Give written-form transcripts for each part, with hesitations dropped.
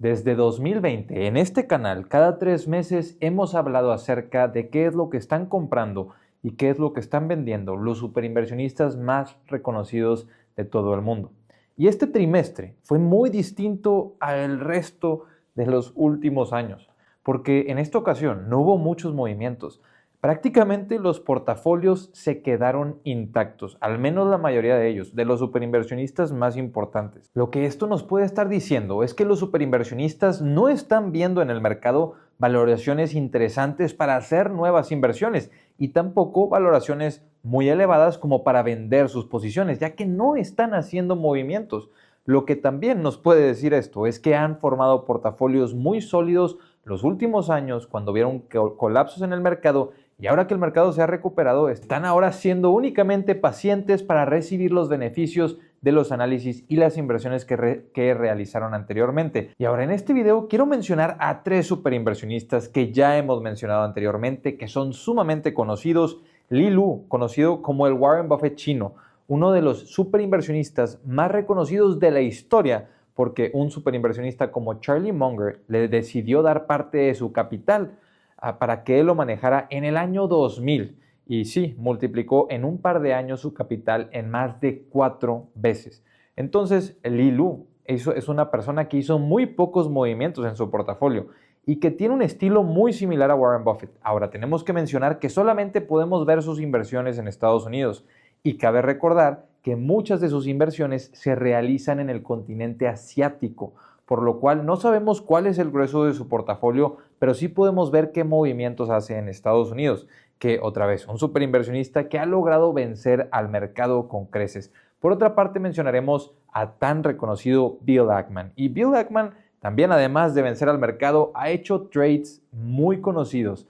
Desde 2020, en este canal, cada 3 meses hemos hablado acerca de qué es lo que están comprando y qué es lo que están vendiendo los superinversionistas más reconocidos de todo el mundo. Y este trimestre fue muy distinto al resto de los últimos años, porque en esta ocasión no hubo muchos movimientos. Prácticamente los portafolios se quedaron intactos, al menos la mayoría de ellos, de los superinversionistas más importantes. Lo que esto nos puede estar diciendo es que los superinversionistas no están viendo en el mercado valoraciones interesantes para hacer nuevas inversiones y tampoco valoraciones muy elevadas como para vender sus posiciones, ya que no están haciendo movimientos. Lo que también nos puede decir esto es que han formado portafolios muy sólidos los últimos años cuando vieron colapsos en el mercado. Y ahora que el mercado se ha recuperado, están ahora siendo únicamente pacientes para recibir los beneficios de los análisis y las inversiones que realizaron anteriormente. Y ahora en este video quiero mencionar a 3 superinversionistas que ya hemos mencionado anteriormente, que son sumamente conocidos. Li Lu, conocido como el Warren Buffett chino, uno de los superinversionistas más reconocidos de la historia, porque un superinversionista como Charlie Munger le decidió dar parte de su capital para que él lo manejara en el año 2000. Y sí, multiplicó en un par de años su capital en más de 4 veces. Entonces, Li Lu es una persona que hizo muy pocos movimientos en su portafolio y que tiene un estilo muy similar a Warren Buffett. Ahora, tenemos que mencionar que solamente podemos ver sus inversiones en Estados Unidos y cabe recordar que muchas de sus inversiones se realizan en el continente asiático, por lo cual no sabemos cuál es el grueso de su portafolio, pero sí podemos ver qué movimientos hace en Estados Unidos, que otra vez, un superinversionista que ha logrado vencer al mercado con creces. Por otra parte, mencionaremos a tan reconocido Bill Ackman. Y Bill Ackman también, además de vencer al mercado, ha hecho trades muy conocidos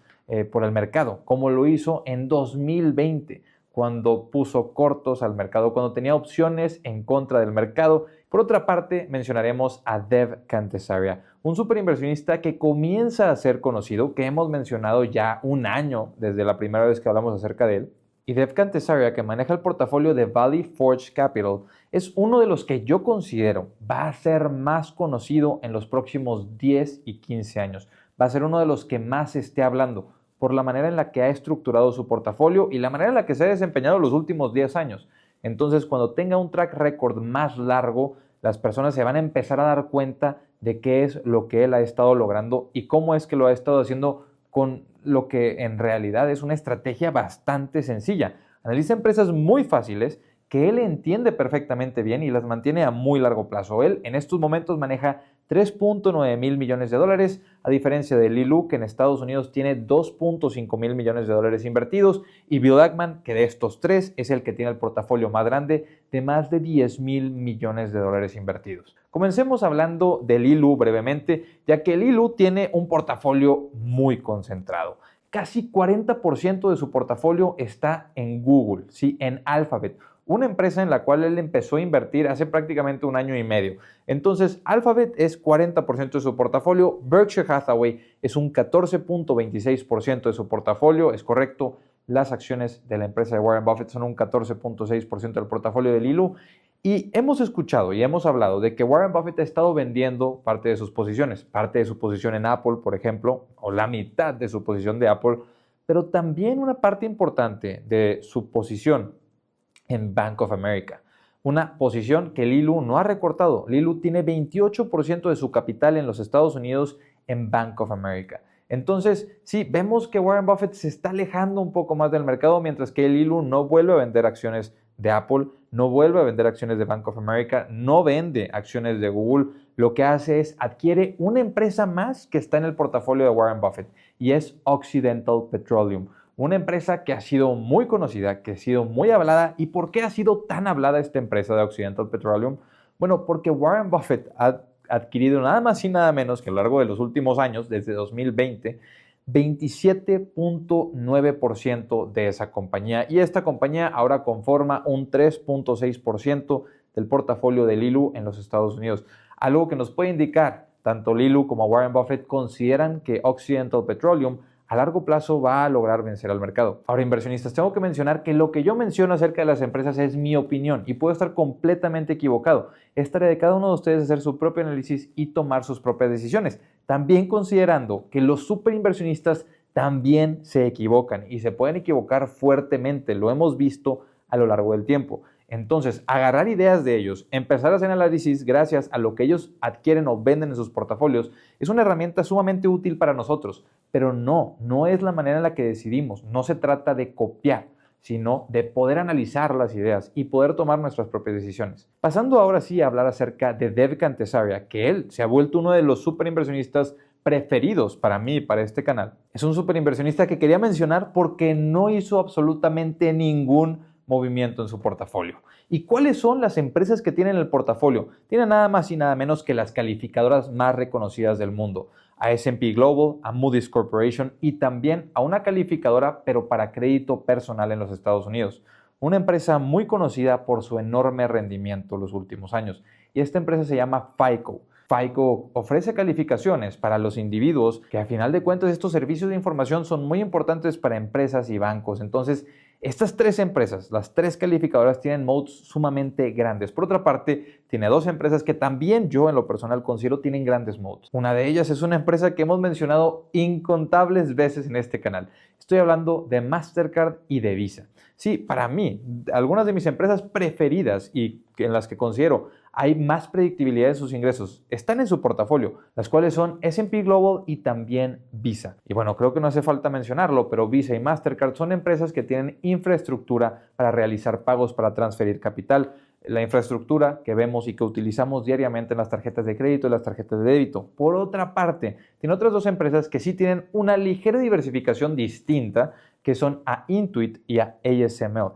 por el mercado, como lo hizo en 2020, cuando puso cortos al mercado, cuando tenía opciones en contra del mercado. Por otra parte, mencionaremos a Dev Kantesarya, un superinversionista que comienza a ser conocido, que hemos mencionado ya un año desde la primera vez que hablamos acerca de él. Y Dev Kantesarya, que maneja el portafolio de Valley Forge Capital, es uno de los que yo considero va a ser más conocido en los próximos 10 y 15 años. Va a ser uno de los que más se esté hablando por la manera en la que ha estructurado su portafolio y la manera en la que se ha desempeñado los últimos 10 años. Entonces, cuando tenga un track record más largo, las personas se van a empezar a dar cuenta de qué es lo que él ha estado logrando y cómo es que lo ha estado haciendo con lo que en realidad es una estrategia bastante sencilla. Analiza empresas muy fáciles que él entiende perfectamente bien y las mantiene a muy largo plazo. Él en estos momentos maneja 3.9 mil millones de dólares, a diferencia de Li Lu, que en Estados Unidos tiene 2.5 mil millones de dólares invertidos, y Bill Ackman, que de estos tres es el que tiene el portafolio más grande de más de 10 mil millones de dólares invertidos. Comencemos hablando de Li Lu brevemente, ya que Li Lu tiene un portafolio muy concentrado. Casi 40% de su portafolio está en Google, sí, en Alphabet, una empresa en la cual él empezó a invertir hace prácticamente un año y medio. Entonces, Alphabet es 40% de su portafolio, Berkshire Hathaway es un 14.26% de su portafolio, es correcto, las acciones de la empresa de Warren Buffett son un 14.6% del portafolio de Li Lu. Y hemos escuchado y hemos hablado de que Warren Buffett ha estado vendiendo parte de sus posiciones, parte de su posición en Apple, por ejemplo, o la mitad de su posición de Apple, pero también una parte importante de su posición en Bank of America, una posición que Li Lu no ha recortado. Li Lu tiene 28% de su capital en los Estados Unidos en Bank of America. Entonces, sí, vemos que Warren Buffett se está alejando un poco más del mercado, mientras que Li Lu no vuelve a vender acciones de Apple, no vuelve a vender acciones de Bank of America, no vende acciones de Google. Lo que hace es adquiere una empresa más que está en el portafolio de Warren Buffett y es Occidental Petroleum. Una empresa que ha sido muy conocida, que ha sido muy hablada. ¿Y por qué ha sido tan hablada esta empresa de Occidental Petroleum? Bueno, porque Warren Buffett ha adquirido nada más y nada menos que a lo largo de los últimos años, desde 2020, 27.9% de esa compañía. Y esta compañía ahora conforma un 3.6% del portafolio de Li Lu en los Estados Unidos. Algo que nos puede indicar, tanto Li Lu como Warren Buffett consideran que Occidental Petroleum a largo plazo va a lograr vencer al mercado. Ahora, inversionistas, tengo que mencionar que lo que yo menciono acerca de las empresas es mi opinión y puedo estar completamente equivocado. Es tarea de cada uno de ustedes hacer su propio análisis y tomar sus propias decisiones. También considerando que los superinversionistas también se equivocan y se pueden equivocar fuertemente. Lo hemos visto a lo largo del tiempo. Entonces, agarrar ideas de ellos, empezar a hacer análisis gracias a lo que ellos adquieren o venden en sus portafolios, es una herramienta sumamente útil para nosotros, pero no es la manera en la que decidimos. No se trata de copiar, sino de poder analizar las ideas y poder tomar nuestras propias decisiones. Pasando ahora sí a hablar acerca de Dev Kantesarya, que él se ha vuelto uno de los superinversionistas preferidos para mí y para este canal. Es un superinversionista que quería mencionar porque no hizo absolutamente ningún movimiento en su portafolio. ¿Y cuáles son las empresas que tienen el portafolio? Tienen nada más y nada menos que las calificadoras más reconocidas del mundo. A S&P Global, a Moody's Corporation y también a una calificadora pero para crédito personal en los Estados Unidos. Una empresa muy conocida por su enorme rendimiento en los últimos años. Y esta empresa se llama FICO. FICO ofrece calificaciones para los individuos que a final de cuentas estos servicios de información son muy importantes para empresas y bancos. Entonces, estas tres empresas, las tres calificadoras, tienen moats sumamente grandes. Por otra parte, tiene dos empresas que también yo en lo personal considero tienen grandes moats. Una de ellas es una empresa que hemos mencionado incontables veces en este canal. Estoy hablando de Mastercard y de Visa. Sí, para mí, algunas de mis empresas preferidas y en las que considero hay más predictibilidad de sus ingresos están en su portafolio, las cuales son S&P Global y también Visa. Y bueno, creo que no hace falta mencionarlo, pero Visa y Mastercard son empresas que tienen infraestructura para realizar pagos, para transferir capital. La infraestructura que vemos y que utilizamos diariamente en las tarjetas de crédito y las tarjetas de débito. Por otra parte, tiene otras dos empresas que sí tienen una ligera diversificación distinta, que son a Intuit y a ASML.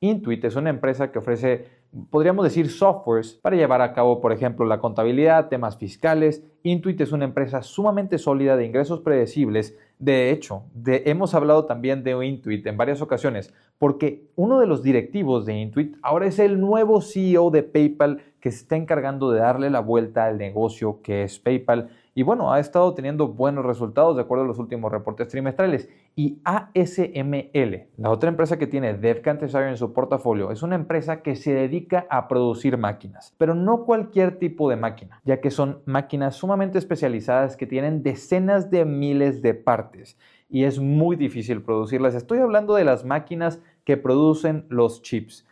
Intuit es una empresa que ofrece, podríamos decir, softwares para llevar a cabo, por ejemplo, la contabilidad, temas fiscales. Intuit es una empresa sumamente sólida de ingresos predecibles. De hecho, hemos hablado también de Intuit en varias ocasiones porque uno de los directivos de Intuit ahora es el nuevo CEO de PayPal que se está encargando de darle la vuelta al negocio que es PayPal. Y bueno, ha estado teniendo buenos resultados de acuerdo a los últimos reportes trimestrales. Y ASML, la otra empresa que tiene Dev Kantesarya en su portafolio, es una empresa que se dedica a producir máquinas, pero no cualquier tipo de máquina, ya que son máquinas sumamente especializadas que tienen decenas de miles de partes y es muy difícil producirlas. Estoy hablando de las máquinas que producen los chips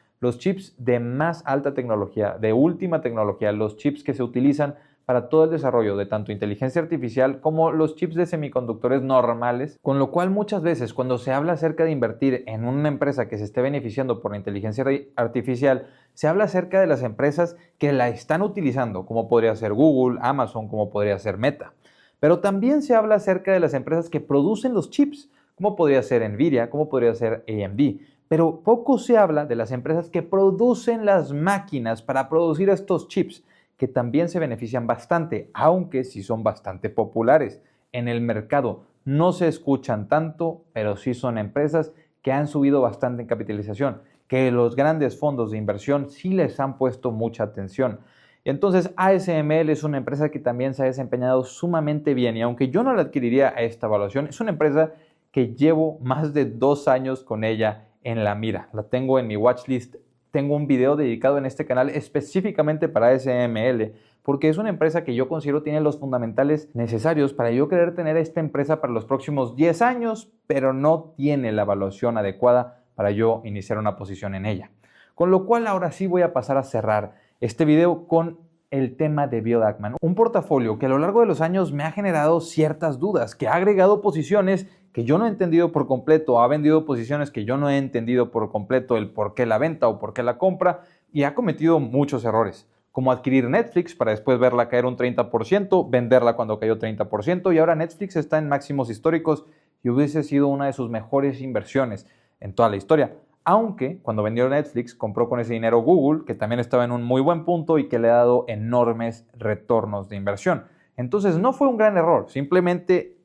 de más alta tecnología, de última tecnología, los chips que se utilizan para todo el desarrollo de tanto inteligencia artificial como los chips de semiconductores normales, con lo cual muchas veces cuando se habla acerca de invertir en una empresa que se esté beneficiando por la inteligencia artificial, se habla acerca de las empresas que la están utilizando, como podría ser Google, Amazon, como podría ser Meta. Pero también se habla acerca de las empresas que producen los chips, como podría ser Nvidia, como podría ser AMD. Pero poco se habla de las empresas que producen las máquinas para producir estos chips, que también se benefician bastante, aunque sí son bastante populares en el mercado. No se escuchan tanto, pero sí son empresas que han subido bastante en capitalización, que los grandes fondos de inversión sí les han puesto mucha atención. Entonces, ASML es una empresa que también se ha desempeñado sumamente bien y aunque yo no la adquiriría a esta evaluación, es una empresa que llevo más de 2 años con ella en la mira. La tengo en mi watchlist. Tengo un video dedicado en este canal específicamente para ASML, porque es una empresa que yo considero tiene los fundamentales necesarios para yo querer tener esta empresa para los próximos 10 años, pero no tiene la evaluación adecuada para yo iniciar una posición en ella. Con lo cual ahora sí voy a pasar a cerrar este video con el tema de Bill Ackman, un portafolio que a lo largo de los años me ha generado ciertas dudas, que ha agregado posiciones que yo no he entendido por completo, ha vendido posiciones que yo no he entendido por completo el por qué la venta o por qué la compra y ha cometido muchos errores, como adquirir Netflix para después verla caer un 30%, venderla cuando cayó 30% y ahora Netflix está en máximos históricos y hubiese sido una de sus mejores inversiones en toda la historia. Aunque cuando vendió Netflix compró con ese dinero Google, que también estaba en un muy buen punto y que le ha dado enormes retornos de inversión. Entonces no fue un gran error, simplemente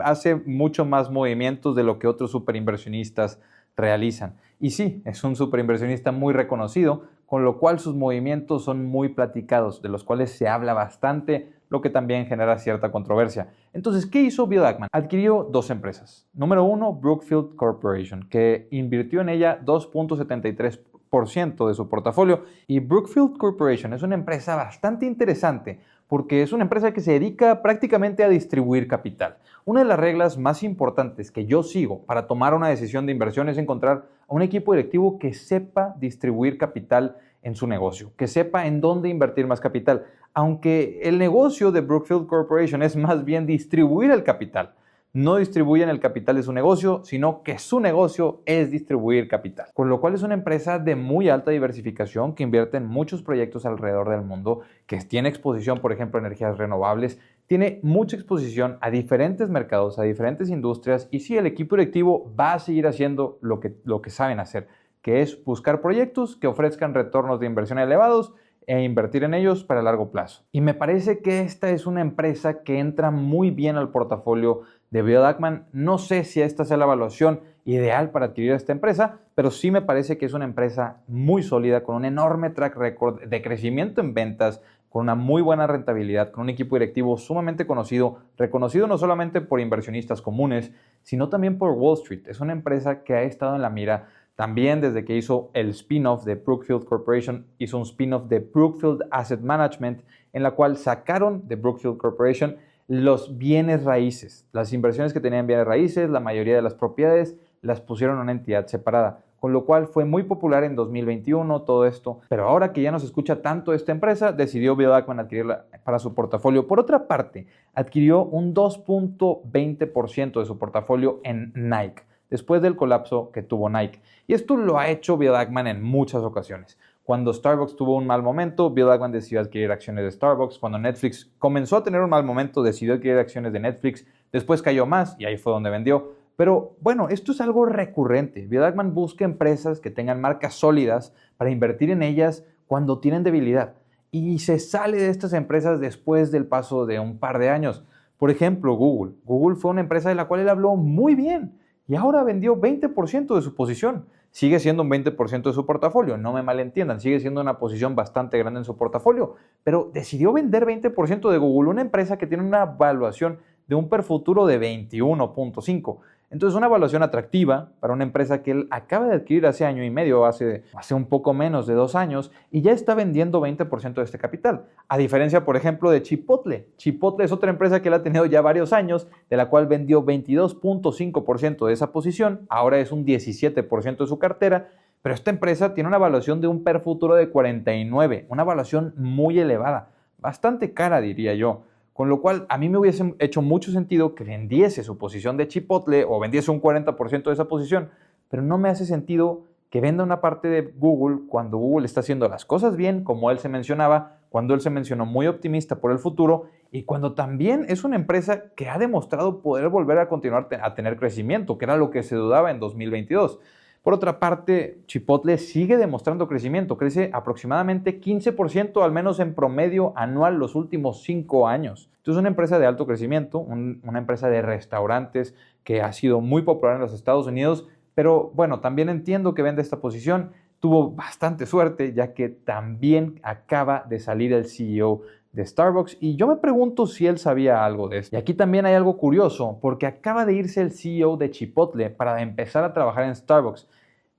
hace mucho más movimientos de lo que otros superinversionistas realizan. Y sí, es un superinversionista muy reconocido, con lo cual sus movimientos son muy platicados, de los cuales se habla bastante lo que también genera cierta controversia. Entonces, ¿qué hizo Bill Ackman? Adquirió dos empresas. Número uno, Brookfield Corporation, que invirtió en ella 2.73% de su portafolio. Y Brookfield Corporation es una empresa bastante interesante porque es una empresa que se dedica prácticamente a distribuir capital. Una de las reglas más importantes que yo sigo para tomar una decisión de inversión es encontrar a un equipo directivo que sepa distribuir capital en su negocio, que sepa en dónde invertir más capital, aunque el negocio de Brookfield Corporation es más bien distribuir el capital. No distribuyen el capital de su negocio, sino que su negocio es distribuir capital. Con lo cual es una empresa de muy alta diversificación que invierte en muchos proyectos alrededor del mundo, que tiene exposición, por ejemplo, a energías renovables, tiene mucha exposición a diferentes mercados, a diferentes industrias, y sí, el equipo directivo va a seguir haciendo lo que saben hacer, que es buscar proyectos que ofrezcan retornos de inversión elevados e invertir en ellos para largo plazo. Y me parece que esta es una empresa que entra muy bien al portafolio de Bill Ackman. No sé si esta sea la evaluación ideal para adquirir esta empresa, pero sí me parece que es una empresa muy sólida, con un enorme track record de crecimiento en ventas, con una muy buena rentabilidad, con un equipo directivo sumamente conocido, reconocido no solamente por inversionistas comunes, sino también por Wall Street. Es una empresa que ha estado en la mira también desde que hizo el spin-off de Brookfield Corporation. Hizo un spin-off de Brookfield Asset Management, en la cual sacaron de Brookfield Corporation los bienes raíces. Las inversiones que tenían bienes raíces, la mayoría de las propiedades, las pusieron en una entidad separada, con lo cual fue muy popular en 2021 todo esto. Pero ahora que ya no se escucha tanto de esta empresa, decidió Bill Ackman adquirirla para su portafolio. Por otra parte, adquirió un 2.20% de su portafolio en Nike, después del colapso que tuvo Nike. Y esto lo ha hecho Bill Ackman en muchas ocasiones. Cuando Starbucks tuvo un mal momento, Bill Ackman decidió adquirir acciones de Starbucks. Cuando Netflix comenzó a tener un mal momento, decidió adquirir acciones de Netflix. Después cayó más y ahí fue donde vendió. Pero bueno, esto es algo recurrente. Bill Ackman busca empresas que tengan marcas sólidas para invertir en ellas cuando tienen debilidad. Y se sale de estas empresas después del paso de un par de años. Por ejemplo, Google. Google fue una empresa de la cual él habló muy bien y ahora vendió 20% de su posición. Sigue siendo un 20% de su portafolio, no me malentiendan, sigue siendo una posición bastante grande en su portafolio, pero decidió vender 20% de Google, una empresa que tiene una valuación de un PER futuro de 21.5. Entonces, una evaluación atractiva para una empresa que él acaba de adquirir hace año y medio, hace un poco menos de 2 años, y ya está vendiendo 20% de este capital. A diferencia, por ejemplo, de Chipotle. Chipotle es otra empresa que él ha tenido ya varios años, de la cual vendió 22.5% de esa posición, ahora es un 17% de su cartera, pero esta empresa tiene una evaluación de un PER futuro de 49, una evaluación muy elevada, bastante cara, diría yo. Con lo cual, a mí me hubiese hecho mucho sentido que vendiese su posición de Chipotle o vendiese un 40% de esa posición, pero no me hace sentido que venda una parte de Google cuando Google está haciendo las cosas bien, como él se mencionaba, cuando él se mencionó muy optimista por el futuro y cuando también es una empresa que ha demostrado poder volver a continuar a tener crecimiento, que era lo que se dudaba en 2022. Por otra parte, Chipotle sigue demostrando crecimiento, crece aproximadamente 15% al menos en promedio anual los últimos 5 años. Entonces es una empresa de alto crecimiento, una empresa de restaurantes que ha sido muy popular en los Estados Unidos, pero bueno, también entiendo que vende esta posición. Tuvo bastante suerte ya que también acaba de salir el CEO de Starbucks y yo me pregunto si él sabía algo de esto. Y aquí también hay algo curioso porque acaba de irse el CEO de Chipotle para empezar a trabajar en Starbucks.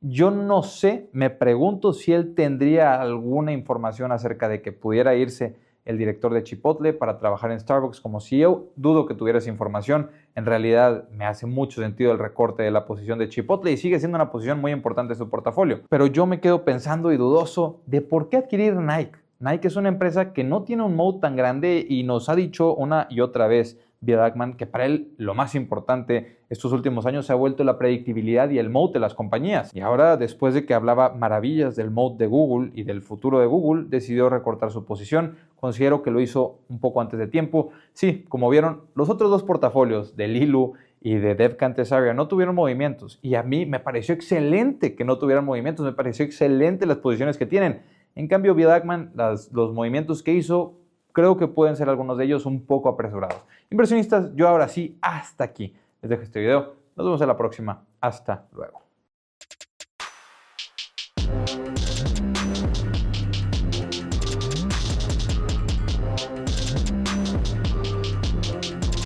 Yo no sé, me pregunto si él tendría alguna información acerca de que pudiera irse el director de Chipotle para trabajar en Starbucks como CEO. Dudo que tuviera esa información. En realidad me hace mucho sentido el recorte de la posición de Chipotle y sigue siendo una posición muy importante en su portafolio. Pero yo me quedo pensando y dudoso de por qué adquirir Nike. Nike es una empresa que no tiene un moat tan grande y nos ha dicho una y otra vez Bill Ackman que para él lo más importante estos últimos años se ha vuelto la predictibilidad y el moat de las compañías. Y ahora, después de que hablaba maravillas del moat de Google y del futuro de Google, decidió recortar su posición. Considero que lo hizo un poco antes de tiempo. Sí, como vieron, los otros dos portafolios de Lilu y de Dev Kantesarya no tuvieron movimientos. Y a mí me pareció excelente que no tuvieran movimientos, me pareció excelente las posiciones que tienen. En cambio, Bill Ackman, los movimientos que hizo, creo que pueden ser algunos de ellos un poco apresurados. Inversionistas, yo ahora sí, hasta aquí les dejo este video. Nos vemos en la próxima. Hasta luego.